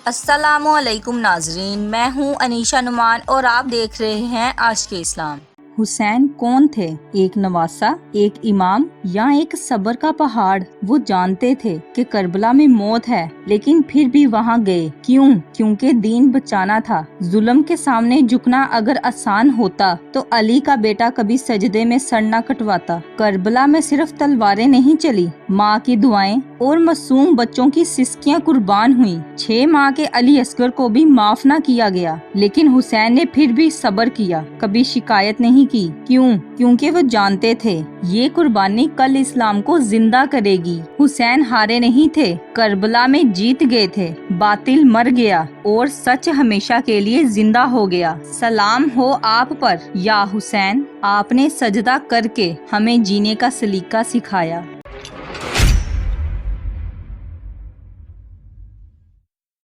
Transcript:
अस्सलामुअलैकुम नाजरीन, मैं हूँ अनीशा नुमान और आप देख रहे हैं आज के इस्लाम। हुसैन कौन थे? एक नवासा, एक इमाम या एक सब्र का पहाड़? वो जानते थे कि करबला में मौत है, लेकिन फिर भी वहाँ गए। क्यों? क्योंकि दीन बचाना था। जुल्म के सामने झुकना अगर आसान होता तो अली का बेटा कभी सजदे में सर न कटवाता। करबला में सिर्फ तलवारें नहीं चली, माँ की दुआएं और मासूम बच्चों की सिसकियां कुर्बान हुई। 6 माह के अली असगर को भी माफ न किया गया, लेकिन हुसैन ने फिर भी सब्र किया, कभी शिकायत नहीं की। क्यों? क्योंकि वो जानते थे ये कुर्बानी कल इस्लाम को जिंदा करेगी। हुसैन हारे नहीं थे, करबला में जीत गए थे। बातिल मर गया और सच हमेशा के लिए जिंदा हो गया। सलाम हो आप पर या हुसैन, आपने सजदा करके हमें जीने का सलीका सिखाया।